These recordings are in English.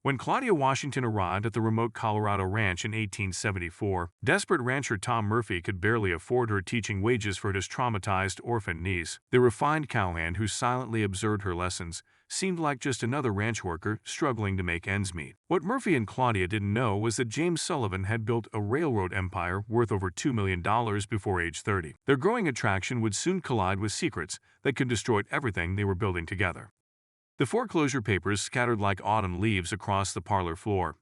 When Claudia Washington arrived at the remote Colorado ranch in 1874, desperate rancher Tom Murphy could barely afford her teaching wages for his traumatized orphan niece. The refined cowhand who silently observed her lessons seemed like just another ranch worker struggling to make ends meet. What Murphy and Claudia didn't know was that James Sullivan had built a railroad empire worth over $2 million before age 30. Their growing attraction would soon collide with secrets that could destroy everything they were building together. The foreclosure papers scattered like autumn leaves across the parlor floor.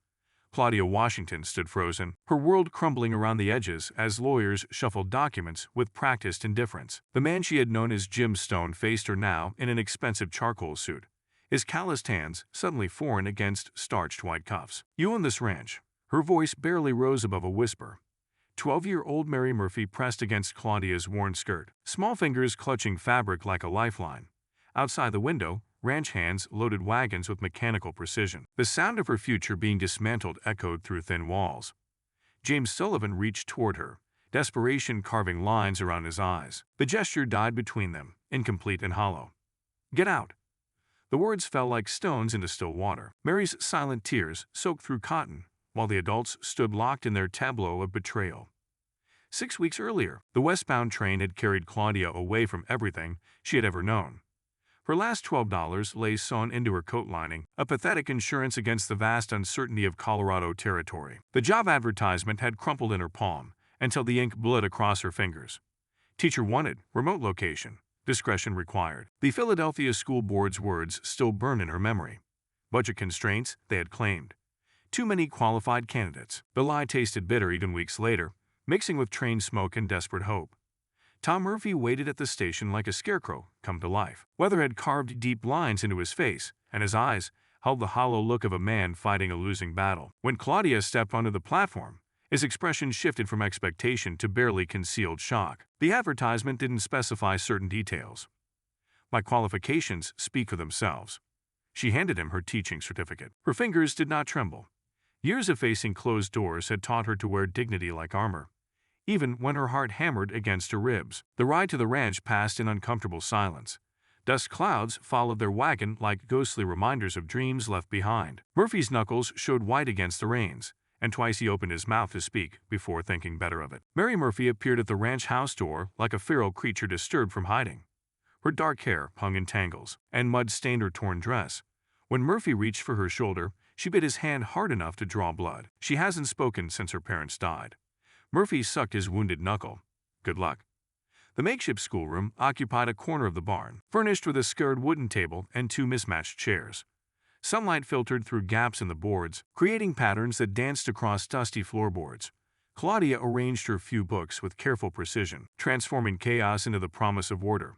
Claudia Washington stood frozen, her world crumbling around the edges as lawyers shuffled documents with practiced indifference. The man she had known as Jim Stone faced her now in an expensive charcoal suit, his calloused hands suddenly foreign against starched white cuffs. "You own this ranch." Her voice barely rose above a whisper. 12-year-old Mary Murphy pressed against Claudia's worn skirt, small fingers clutching fabric like a lifeline. Outside the window, ranch hands loaded wagons with mechanical precision. The sound of her future being dismantled echoed through thin walls. James Sullivan reached toward her, desperation carving lines around his eyes. The gesture died between them, incomplete and hollow. "Get out." The words fell like stones into still water. Mary's silent tears soaked through cotton, while the adults stood locked in their tableau of betrayal. 6 weeks earlier, the westbound train had carried Claudia away from everything she had ever known. Her last $12 lay sewn into her coat lining, a pathetic insurance against the vast uncertainty of Colorado territory. The job advertisement had crumpled in her palm until the ink bled across her fingers. Teacher wanted, remote location, discretion required. The Philadelphia School Board's words still burned in her memory. Budget constraints, they had claimed. Too many qualified candidates. The lie tasted bitter even weeks later, mixing with train smoke and desperate hope. Tom Murphy waited at the station like a scarecrow come to life. Weather had carved deep lines into his face, and his eyes held the hollow look of a man fighting a losing battle. When Claudia stepped onto the platform, his expression shifted from expectation to barely concealed shock. The advertisement didn't specify certain details. "My qualifications speak for themselves." She handed him her teaching certificate. Her fingers did not tremble. Years of facing closed doors had taught her to wear dignity like armor, even when her heart hammered against her ribs. The ride to the ranch passed in uncomfortable silence. Dust clouds followed their wagon like ghostly reminders of dreams left behind. Murphy's knuckles showed white against the reins, and twice he opened his mouth to speak before thinking better of it. Mary Murphy appeared at the ranch house door like a feral creature disturbed from hiding. Her dark hair hung in tangles, and mud stained her torn dress. When Murphy reached for her shoulder, she bit his hand hard enough to draw blood. "She hasn't spoken since her parents died." Murphy sucked his wounded knuckle. "Good luck." The makeshift schoolroom occupied a corner of the barn, furnished with a scarred wooden table and 2 mismatched chairs. Sunlight filtered through gaps in the boards, creating patterns that danced across dusty floorboards. Claudia arranged her few books with careful precision, transforming chaos into the promise of order.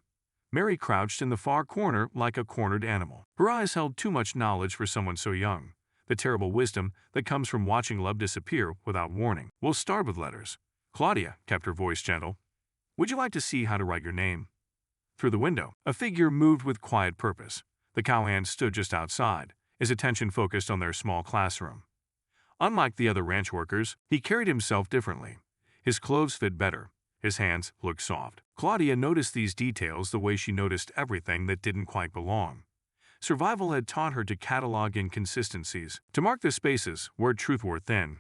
Mary crouched in the far corner like a cornered animal. Her eyes held too much knowledge for someone so young. The terrible wisdom that comes from watching love disappear without warning. "We'll start with letters." Claudia kept her voice gentle. "Would you like to see how to write your name?" Through the window, a figure moved with quiet purpose. The cowhand stood just outside, his attention focused on their small classroom. Unlike the other ranch workers, he carried himself differently. His clothes fit better. His hands looked soft. Claudia noticed these details the way she noticed everything that didn't quite belong. Survival had taught her to catalog inconsistencies, to mark the spaces where truth wore thin.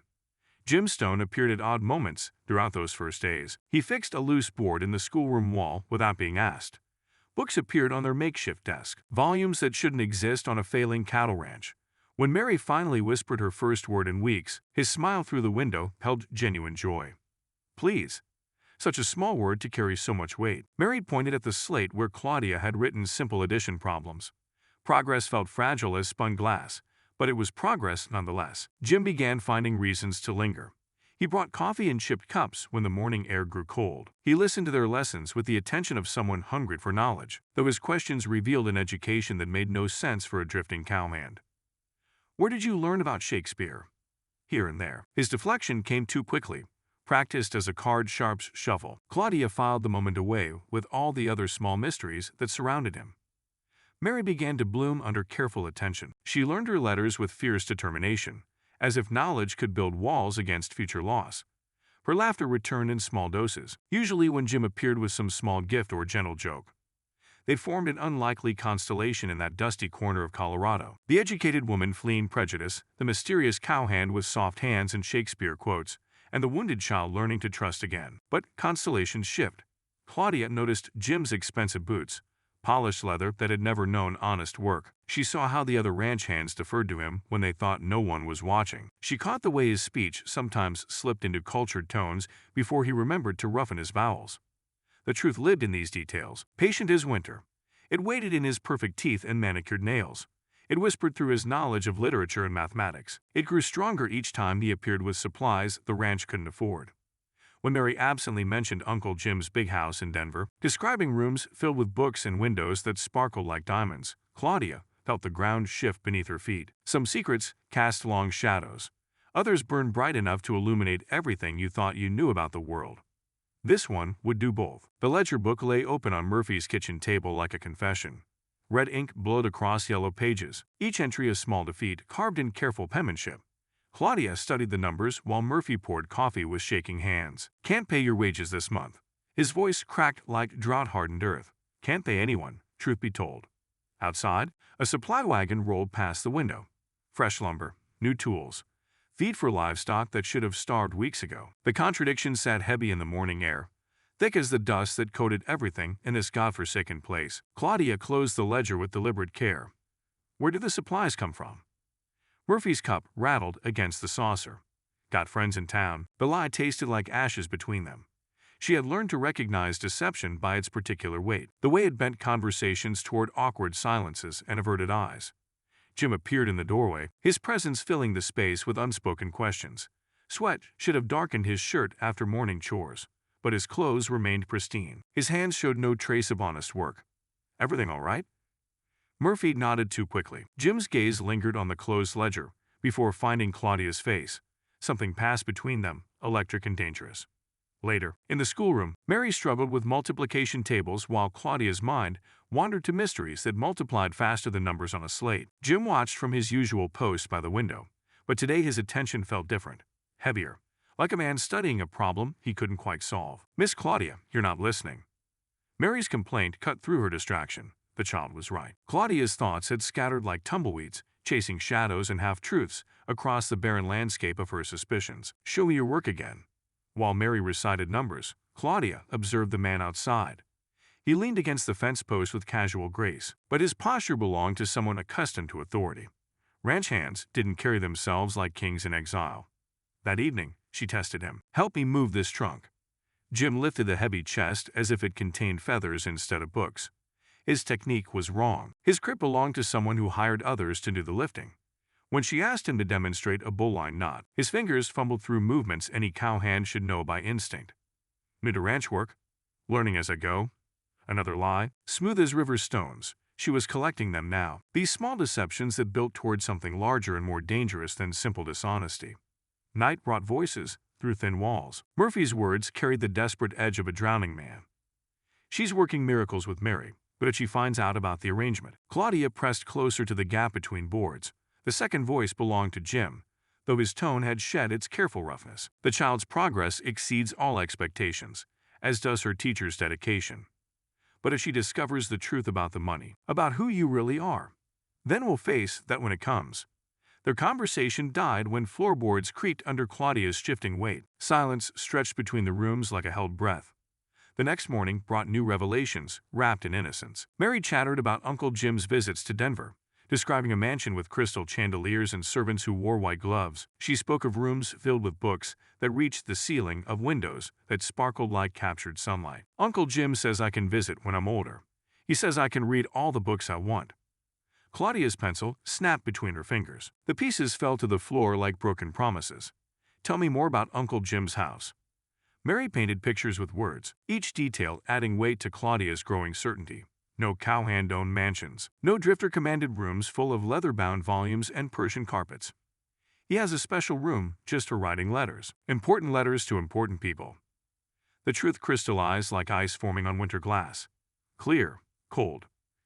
Jim Stone appeared at odd moments throughout those first days. He fixed a loose board in the schoolroom wall without being asked. Books appeared on their makeshift desk, volumes that shouldn't exist on a failing cattle ranch. When Mary finally whispered her first word in weeks, his smile through the window held genuine joy. "Please." Such a small word to carry so much weight. Mary pointed at the slate where Claudia had written simple addition problems. Progress felt fragile as spun glass, but it was progress nonetheless. Jim began finding reasons to linger. He brought coffee in chipped cups when the morning air grew cold. He listened to their lessons with the attention of someone hungry for knowledge, though his questions revealed an education that made no sense for a drifting cowhand. "Where did you learn about Shakespeare?" Here and there. His deflection came too quickly, practiced as a card-sharp's shuffle. Claudia filed the moment away with all the other small mysteries that surrounded him. Mary began to bloom under careful attention. She learned her letters with fierce determination, as if knowledge could build walls against future loss. Her laughter returned in small doses, usually when Jim appeared with some small gift or gentle joke. They formed an unlikely constellation in that dusty corner of Colorado. The educated woman fleeing prejudice, the mysterious cowhand with soft hands and Shakespeare quotes, and the wounded child learning to trust again. But constellations shift. Claudia noticed Jim's expensive boots, polished leather that had never known honest work. She saw how the other ranch hands deferred to him when they thought no one was watching. She caught the way his speech sometimes slipped into cultured tones before he remembered to roughen his vowels. The truth lived in these details, patient as winter. It waited in his perfect teeth and manicured nails. It whispered through his knowledge of literature and mathematics. It grew stronger each time he appeared with supplies the ranch couldn't afford. When Mary absently mentioned Uncle Jim's big house in Denver, describing rooms filled with books and windows that sparkled like diamonds, Claudia felt the ground shift beneath her feet. Some secrets cast long shadows. Others burned bright enough to illuminate everything you thought you knew about the world. This one would do both. The ledger book lay open on Murphy's kitchen table like a confession. Red ink blowed across yellow pages, each entry a small defeat carved in careful penmanship. Claudia studied the numbers while Murphy poured coffee with shaking hands. "Can't pay your wages this month." His voice cracked like drought-hardened earth. Can't pay anyone, truth be told. Outside, a supply wagon rolled past the window. Fresh lumber, new tools, feed for livestock that should have starved weeks ago. The contradiction sat heavy in the morning air, thick as the dust that coated everything in this godforsaken place. Claudia closed the ledger with deliberate care. Where did the supplies come from? Murphy's cup rattled against the saucer. Got friends in town. The lie tasted like ashes between them. She had learned to recognize deception by its particular weight, the way it bent conversations toward awkward silences and averted eyes. Jim appeared in the doorway, his presence filling the space with unspoken questions. Sweat should have darkened his shirt after morning chores, but his clothes remained pristine. His hands showed no trace of honest work. Everything all right? Murphy nodded too quickly. Jim's gaze lingered on the closed ledger before finding Claudia's face. Something passed between them, electric and dangerous. Later, in the schoolroom, Mary struggled with multiplication tables while Claudia's mind wandered to mysteries that multiplied faster than numbers on a slate. Jim watched from his usual post by the window, but today his attention felt different, heavier, like a man studying a problem he couldn't quite solve. "Miss Claudia, you're not listening." Mary's complaint cut through her distraction. The child was right. Claudia's thoughts had scattered like tumbleweeds, chasing shadows and half-truths across the barren landscape of her suspicions. "Show me your work again." While Mary recited numbers, Claudia observed the man outside. He leaned against the fence post with casual grace, but his posture belonged to someone accustomed to authority. Ranch hands didn't carry themselves like kings in exile. That evening, she tested him. "Help me move this trunk." Jim lifted the heavy chest as if it contained feathers instead of books. His technique was wrong. His grip belonged to someone who hired others to do the lifting. When she asked him to demonstrate a bull-line knot, his fingers fumbled through movements any cowhand should know by instinct. New to ranch work? Learning as I go? Another lie? Smooth as river stones, she was collecting them now. These small deceptions that built toward something larger and more dangerous than simple dishonesty. Night brought voices through thin walls. Murphy's words carried the desperate edge of a drowning man. "She's working miracles with Mary. But if she finds out about the arrangement." Claudia pressed closer to the gap between boards. The second voice belonged to Jim, though his tone had shed its careful roughness. "The child's progress exceeds all expectations, as does her teacher's dedication. But if she discovers the truth about the money, about who you really are, then we'll face that when it comes." Their conversation died when floorboards creaked under Claudia's shifting weight. Silence stretched between the rooms like a held breath. The next morning brought new revelations, wrapped in innocence. Mary chattered about Uncle Jim's visits to Denver, describing a mansion with crystal chandeliers and servants who wore white gloves. She spoke of rooms filled with books that reached the ceiling, of windows that sparkled like captured sunlight. "Uncle Jim says I can visit when I'm older. He says I can read all the books I want." Claudia's pencil snapped between her fingers. The pieces fell to the floor like broken promises. "Tell me more about Uncle Jim's house." Mary painted pictures with words, each detail adding weight to Claudia's growing certainty. No cowhand-owned mansions, no drifter-commanded rooms full of leather-bound volumes and Persian carpets. He has a special room just for writing letters, important letters to important people. The truth crystallized like ice forming on winter glass. Clear, cold,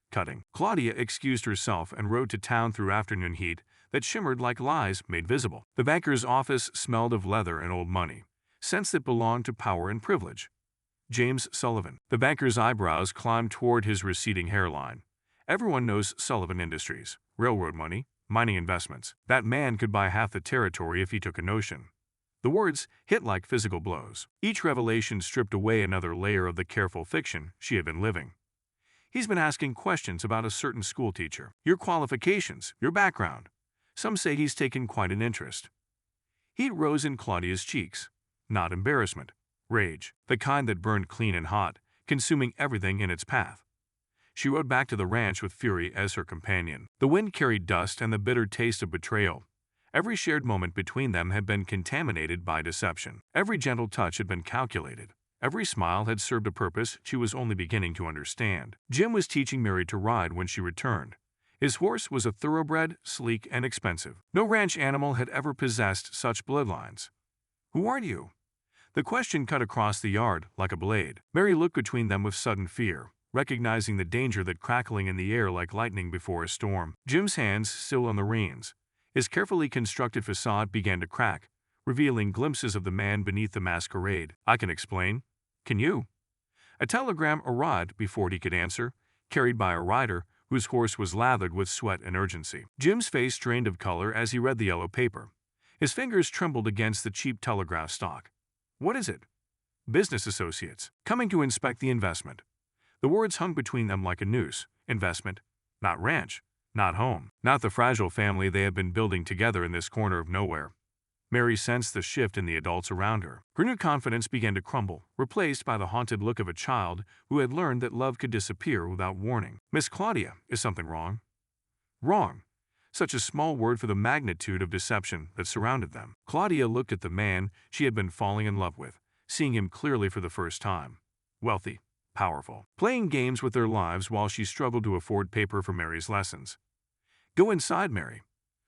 cutting. Claudia excused herself and rode to town through afternoon heat that shimmered like lies made visible. The banker's office smelled of leather and old money, scents that belonged to power and privilege. James Sullivan. The banker's eyebrows climbed toward his receding hairline. Everyone knows Sullivan Industries. Railroad money, mining investments. That man could buy half the territory if he took a notion. The words hit like physical blows. Each revelation stripped away another layer of the careful fiction she had been living. He's been asking questions about a certain schoolteacher. Your qualifications, your background. Some say he's taken quite an interest. Heat rose in Claudia's cheeks. Not embarrassment. Rage. The kind that burned clean and hot, consuming everything in its path. She rode back to the ranch with Fury as her companion. The wind carried dust and the bitter taste of betrayal. Every shared moment between them had been contaminated by deception. Every gentle touch had been calculated. Every smile had served a purpose she was only beginning to understand. Jim was teaching Mary to ride when she returned. His horse was a thoroughbred, sleek, and expensive. No ranch animal had ever possessed such bloodlines. "Who are you?" The question cut across the yard like a blade. Mary looked between them with sudden fear, recognizing the danger that crackling in the air like lightning before a storm. Jim's hands still on the reins. His carefully constructed facade began to crack, revealing glimpses of the man beneath the masquerade. "I can explain. Can you?" A telegram arrived before he could answer, carried by a rider whose horse was lathered with sweat and urgency. Jim's face drained of color as he read the yellow paper. His fingers trembled against the cheap telegraph stock. "What is it?" "Business associates, coming to inspect the investment." The words hung between them like a noose. Investment. Not ranch. Not home. Not the fragile family they had been building together in this corner of nowhere. Mary sensed the shift in the adults around her. Her new confidence began to crumble, replaced by the haunted look of a child who had learned that love could disappear without warning. "Miss Claudia, is something wrong?" Wrong. Such a small word for the magnitude of deception that surrounded them. Claudia looked at the man she had been falling in love with, seeing him clearly for the first time. Wealthy. Powerful. Playing games with their lives while she struggled to afford paper for Mary's lessons. "Go inside, Mary."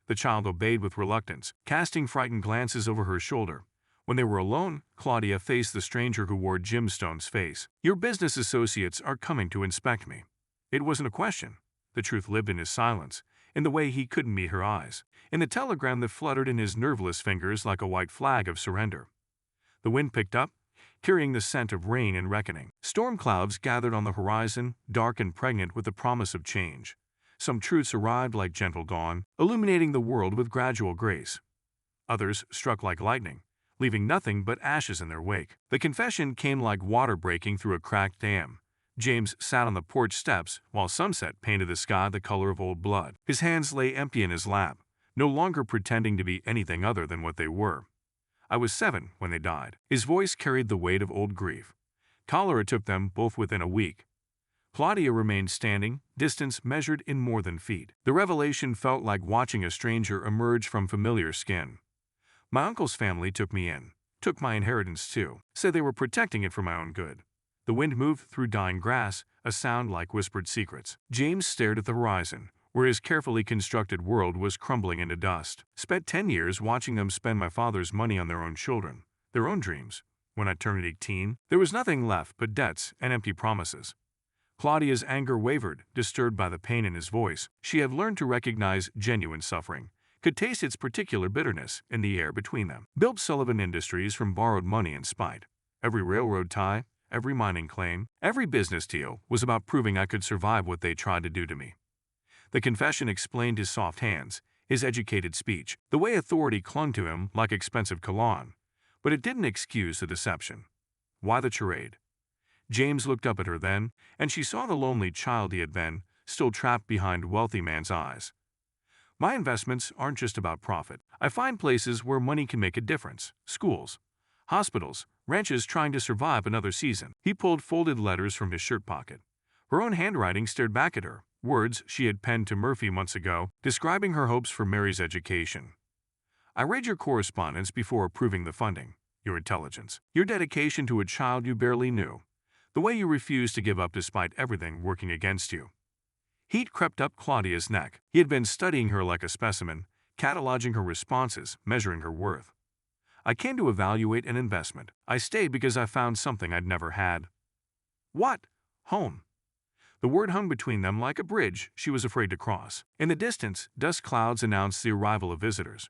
The child obeyed with reluctance, casting frightened glances over her shoulder. When they were alone, Claudia faced the stranger who wore Jim Stone's face. "Your business associates are coming to inspect me." It wasn't a question. The truth lived in his silence, in the way he couldn't meet her eyes, in the telegram that fluttered in his nerveless fingers like a white flag of surrender. The wind picked up, carrying the scent of rain and reckoning. Storm clouds gathered on the horizon, dark and pregnant with the promise of change. Some truths arrived like gentle dawn, illuminating the world with gradual grace. Others struck like lightning, leaving nothing but ashes in their wake. The confession came like water breaking through a cracked dam. James sat on the porch steps while sunset painted the sky the color of old blood. His hands lay empty in his lap, no longer pretending to be anything other than what they were. "I was 7 when they died." His voice carried the weight of old grief. Cholera took them both within a week. Claudia remained standing, distance measured in more than feet. The revelation felt like watching a stranger emerge from familiar skin. "My uncle's family took me in, took my inheritance too, said they were protecting it for my own good." The wind moved through dying grass, a sound like whispered secrets. James stared at the horizon, where his carefully constructed world was crumbling into dust. "Spent 10 years watching them spend my father's money on their own children, their own dreams. When I turned 18, there was nothing left but debts and empty promises." Claudia's anger wavered, disturbed by the pain in his voice. She had learned to recognize genuine suffering, could taste its particular bitterness in the air between them. "Built Sullivan Industries from borrowed money and spite. Every railroad tie, every mining claim, every business deal was about proving I could survive what they tried to do to me." The confession explained his soft hands, his educated speech, the way authority clung to him like expensive cologne. But it didn't excuse the deception. Why the charade? James looked up at her then, and she saw the lonely child he had been, still trapped behind wealthy man's eyes. "My investments aren't just about profit. I find places where money can make a difference. Schools, hospitals, ranches trying to survive another season." He pulled folded letters from his shirt pocket. Her own handwriting stared back at her, words she had penned to Murphy months ago, describing her hopes for Mary's education. "I read your correspondence before approving the funding. Your intelligence, your dedication to a child you barely knew, the way you refused to give up despite everything working against you." Heat crept up Claudia's neck. He had been studying her like a specimen, cataloging her responses, measuring her worth. "I came to evaluate an investment. I stayed because I found something I'd never had." "What?" "Home." The word hung between them like a bridge she was afraid to cross. In the distance, dust clouds announced the arrival of visitors.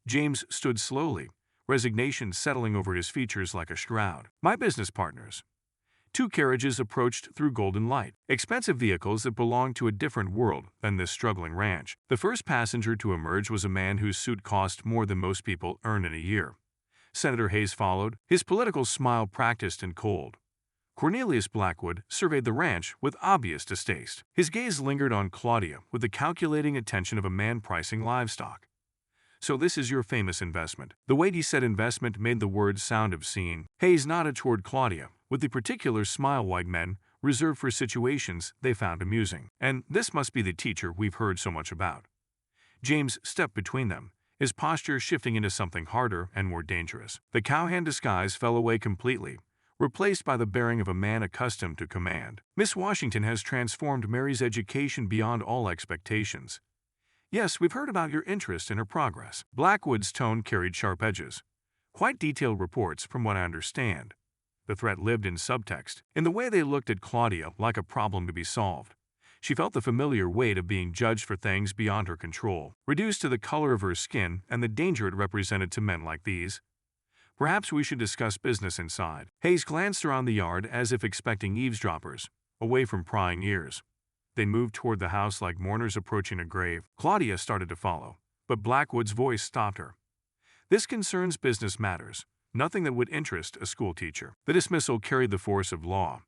James stood slowly, resignation settling over his features like a shroud. "My business partners." Two carriages approached through golden light, expensive vehicles that belonged to a different world than this struggling ranch. The first passenger to emerge was a man whose suit cost more than most people earn in a year. Senator Hayes followed, his political smile practiced and cold. Cornelius Blackwood surveyed the ranch with obvious distaste. His gaze lingered on Claudia with the calculating attention of a man pricing livestock. "So this is your famous investment." The way he said investment made the words sound obscene. Hayes nodded toward Claudia, with the particular smile white men reserved for situations they found amusing. "And this must be the teacher we've heard so much about." James stepped between them, his posture shifting into something harder and more dangerous. The cowhand disguise fell away completely, replaced by the bearing of a man accustomed to command. "Miss Washington has transformed Mary's education beyond all expectations. Yes, we've heard about your interest in her progress." Blackwood's tone carried sharp edges. "Quite detailed reports, from what I understand." The threat lived in subtext, in the way they looked at Claudia like a problem to be solved. She felt the familiar weight of being judged for things beyond her control, reduced to the color of her skin and the danger it represented to men like these. "Perhaps we should discuss business inside." Hayes glanced around the yard as if expecting eavesdroppers, away from prying ears. They moved toward the house like mourners approaching a grave. Claudia started to follow, but Blackwood's voice stopped her. "This concerns business matters, nothing that would interest a schoolteacher." The dismissal carried the force of law.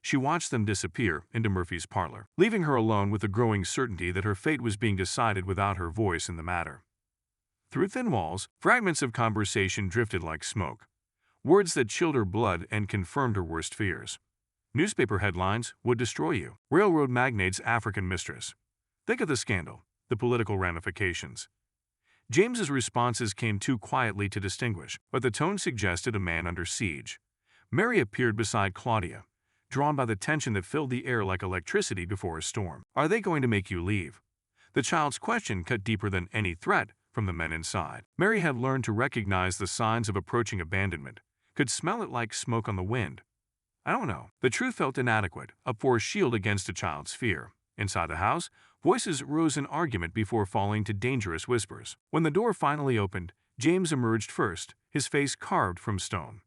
She watched them disappear into Murphy's parlor, leaving her alone with the growing certainty that her fate was being decided without her voice in the matter. Through thin walls, fragments of conversation drifted like smoke, words that chilled her blood and confirmed her worst fears. Newspaper headlines would destroy you. Railroad magnate's African mistress. Think of the scandal, the political ramifications. James's responses came too quietly to distinguish, but the tone suggested a man under siege. Mary appeared beside Claudia, drawn by the tension that filled the air like electricity before a storm. "Are they going to make you leave?" The child's question cut deeper than any threat from the men inside. Mary had learned to recognize the signs of approaching abandonment, could smell it like smoke on the wind. "I don't know." The truth felt inadequate, a poor shield against a child's fear. Inside the house, voices rose in argument before falling to dangerous whispers. When the door finally opened, James emerged first, his face carved from stone.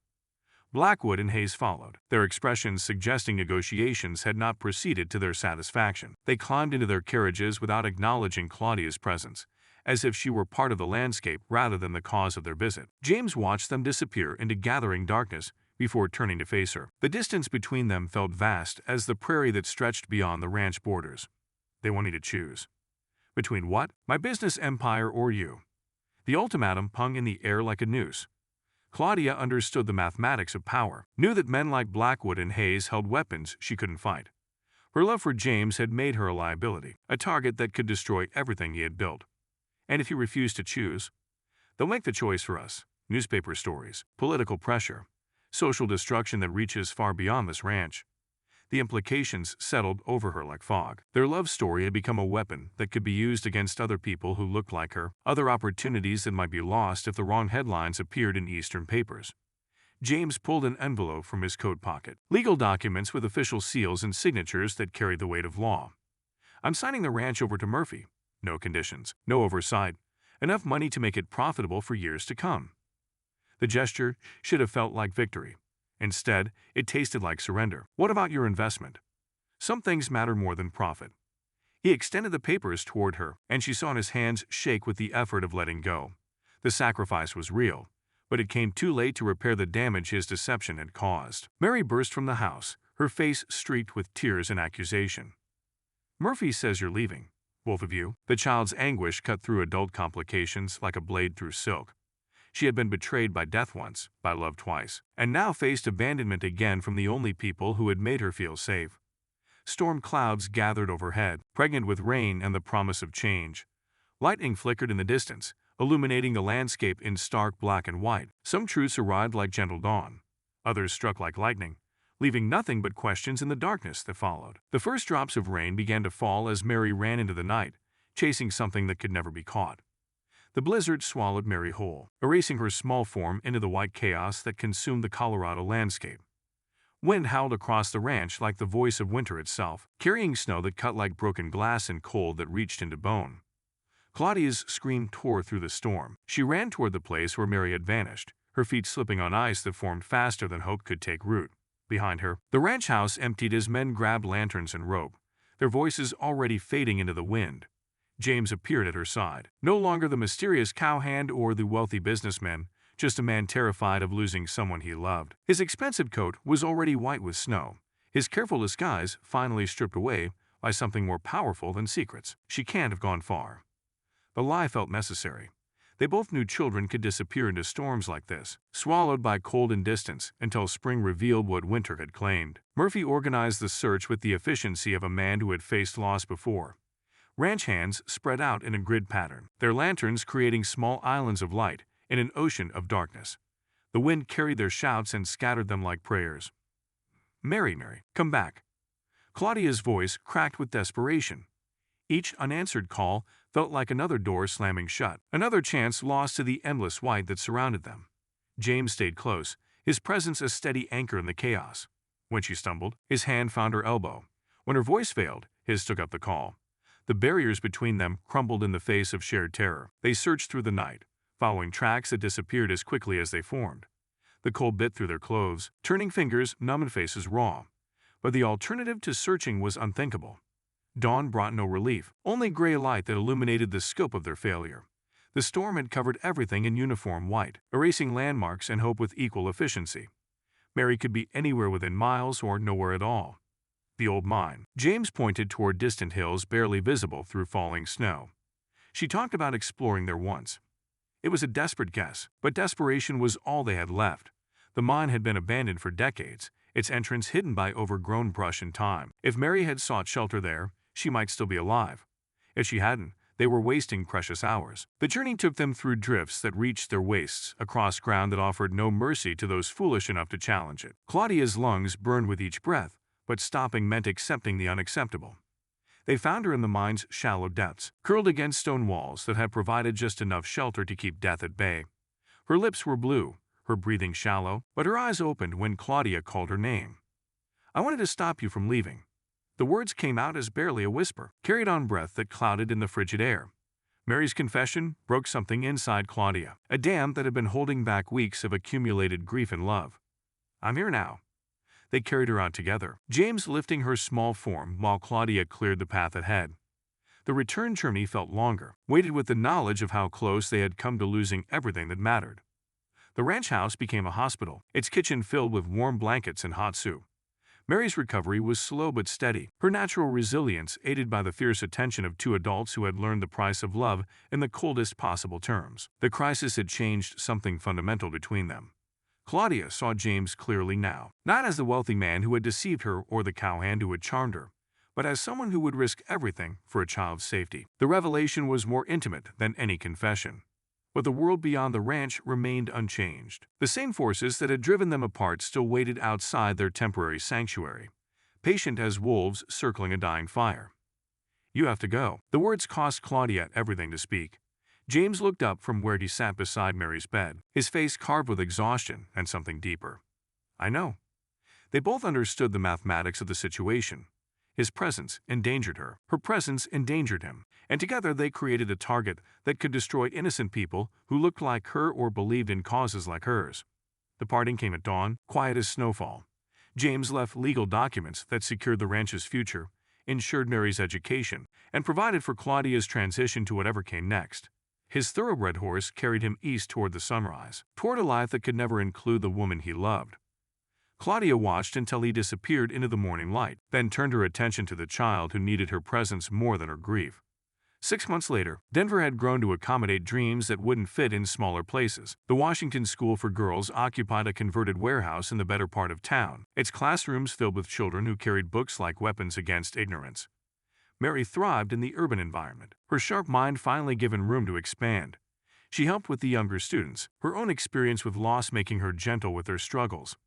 Blackwood and Hayes followed, their expressions suggesting negotiations had not proceeded to their satisfaction. They climbed into their carriages without acknowledging Claudia's presence, as if she were part of the landscape rather than the cause of their visit. James watched them disappear into gathering darkness before turning to face her. The distance between them felt vast as the prairie that stretched beyond the ranch borders. They wanted to choose. Between what? My business empire or you? The ultimatum hung in the air like a noose. Claudia understood the mathematics of power, knew that men like Blackwood and Hayes held weapons she couldn't fight. Her love for James had made her a liability, a target that could destroy everything he had built. And if he refused to choose, they'll make the choice for us. Newspaper stories, political pressure, social destruction that reaches far beyond this ranch. The implications settled over her like fog. Their love story had become a weapon that could be used against other people who looked like her, other opportunities that might be lost if the wrong headlines appeared in Eastern papers. James pulled an envelope from his coat pocket. Legal documents with official seals and signatures that carried the weight of law. "I'm signing the ranch over to Murphy. No conditions, no oversight, enough money to make it profitable for years to come." The gesture should have felt like victory. Instead, it tasted like surrender. "What about your investment?" "Some things matter more than profit." He extended the papers toward her, and she saw his hands shake with the effort of letting go. The sacrifice was real, but it came too late to repair the damage his deception had caused. Mary burst from the house, her face streaked with tears and accusation. "Murphy says you're leaving. Both of you." The child's anguish cut through adult complications like a blade through silk. She had been betrayed by death once, by love twice, and now faced abandonment again from the only people who had made her feel safe. Storm clouds gathered overhead, pregnant with rain and the promise of change. Lightning flickered in the distance, illuminating the landscape in stark black and white. Some truths arrived like gentle dawn. Others struck like lightning, leaving nothing but questions in the darkness that followed. The first drops of rain began to fall as Mary ran into the night, chasing something that could never be caught. The blizzard swallowed Mary whole, erasing her small form into the white chaos that consumed the Colorado landscape. Wind howled across the ranch like the voice of winter itself, carrying snow that cut like broken glass and cold that reached into bone. Claudia's scream tore through the storm. She ran toward the place where Mary had vanished, her feet slipping on ice that formed faster than hope could take root. behind her. The ranch house emptied as men grabbed lanterns and rope, their voices already fading into the wind. James appeared at her side. No longer the mysterious cowhand or the wealthy businessman, just a man terrified of losing someone he loved. His expensive coat was already white with snow, his careful disguise finally stripped away by something more powerful than secrets. She can't have gone far. The lie felt necessary. They both knew children could disappear into storms like this, swallowed by cold and distance until spring revealed what winter had claimed. Murphy organized the search with the efficiency of a man who had faced loss before. Ranch hands spread out in a grid pattern, their lanterns creating small islands of light in an ocean of darkness. The wind carried their shouts and scattered them like prayers. "Mary, Mary, come back." Claudia's voice cracked with desperation. Each unanswered call felt like another door slamming shut, another chance lost to the endless white that surrounded them. James stayed close, his presence a steady anchor in the chaos. When she stumbled, his hand found her elbow. When her voice failed, his took up the call. The barriers between them crumbled in the face of shared terror. They searched through the night, following tracks that disappeared as quickly as they formed. The cold bit through their clothes, turning fingers numb and faces raw. But the alternative to searching was unthinkable. Dawn brought no relief, only gray light that illuminated the scope of their failure. The storm had covered everything in uniform white, erasing landmarks and hope with equal efficiency. Mary could be anywhere within miles or nowhere at all. The old mine. James pointed toward distant hills barely visible through falling snow. She talked about exploring there once. It was a desperate guess, but desperation was all they had left. The mine had been abandoned for decades, its entrance hidden by overgrown brush and time. If Mary had sought shelter there, she might still be alive. If she hadn't, they were wasting precious hours. The journey took them through drifts that reached their waists, across ground that offered no mercy to those foolish enough to challenge it. Claudia's lungs burned with each breath, but stopping meant accepting the unacceptable. They found her in the mine's shallow depths, curled against stone walls that had provided just enough shelter to keep death at bay. Her lips were blue, her breathing shallow, but her eyes opened when Claudia called her name. "I wanted to stop you from leaving." The words came out as barely a whisper, carried on breath that clouded in the frigid air. Mary's confession broke something inside Claudia, a dam that had been holding back weeks of accumulated grief and love. "I'm here now." They carried her out together, James lifting her small form while Claudia cleared the path ahead. The return journey felt longer, weighted with the knowledge of how close they had come to losing everything that mattered. The ranch house became a hospital, its kitchen filled with warm blankets and hot soup. Mary's recovery was slow but steady, her natural resilience aided by the fierce attention of two adults who had learned the price of love in the coldest possible terms. The crisis had changed something fundamental between them. Claudia saw James clearly now, not as the wealthy man who had deceived her or the cowhand who had charmed her, but as someone who would risk everything for a child's safety. The revelation was more intimate than any confession. But the world beyond the ranch remained unchanged. The same forces that had driven them apart still waited outside their temporary sanctuary, patient as wolves circling a dying fire. "You have to go." The words cost Claudia everything to speak. James looked up from where he sat beside Mary's bed, his face carved with exhaustion and something deeper. "I know." They both understood the mathematics of the situation. His presence endangered her. Her presence endangered him. And together they created a target that could destroy innocent people who looked like her or believed in causes like hers. The parting came at dawn, quiet as snowfall. James left legal documents that secured the ranch's future, ensured Mary's education, and provided for Claudia's transition to whatever came next. His thoroughbred horse carried him east toward the sunrise, toward a life that could never include the woman he loved. Claudia watched until he disappeared into the morning light, then turned her attention to the child who needed her presence more than her grief. 6 months later, Denver had grown to accommodate dreams that wouldn't fit in smaller places. The Washington School for Girls occupied a converted warehouse in the better part of town, its classrooms filled with children who carried books like weapons against ignorance. Mary thrived in the urban environment, her sharp mind finally given room to expand. She helped with the younger students, her own experience with loss making her gentle with their struggles.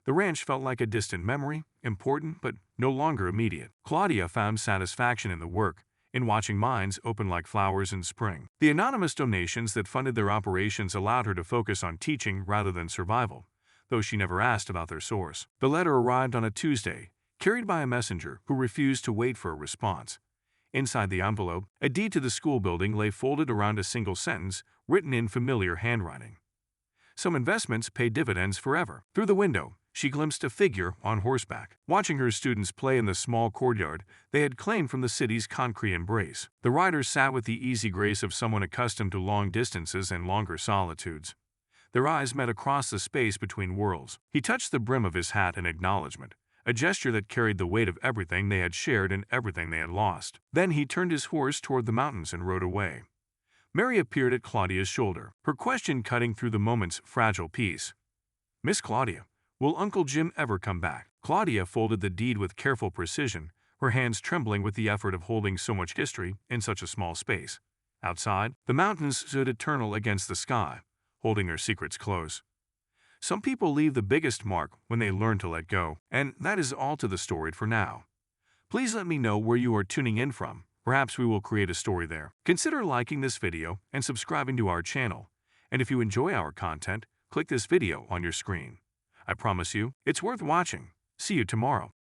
The ranch felt like a distant memory, important but no longer immediate. Claudia found satisfaction in the work, in watching minds open like flowers in spring. The anonymous donations that funded their operations allowed her to focus on teaching rather than survival, though she never asked about their source. The letter arrived on a Tuesday, carried by a messenger who refused to wait for a response. Inside the envelope, a deed to the school building lay folded around a single sentence, written in familiar handwriting. "Some investments pay dividends forever." Through the window, she glimpsed a figure on horseback, watching her students play in the small courtyard they had claimed from the city's concrete embrace. The rider sat with the easy grace of someone accustomed to long distances and longer solitudes. Their eyes met across the space between worlds. He touched the brim of his hat in acknowledgement, a gesture that carried the weight of everything they had shared and everything they had lost. Then he turned his horse toward the mountains and rode away. Mary appeared at Claudia's shoulder, her question cutting through the moment's fragile peace. "Miss Claudia, will Uncle Jim ever come back?" Claudia folded the deed with careful precision, her hands trembling with the effort of holding so much history in such a small space. Outside, the mountains stood eternal against the sky, holding their secrets close. Some people leave the biggest mark when they learn to let go, and that is all to the story for now. Please let me know where you are tuning in from. Perhaps we will create a story there. Consider liking this video and subscribing to our channel. And if you enjoy our content, click this video on your screen. I promise you, it's worth watching. See you tomorrow.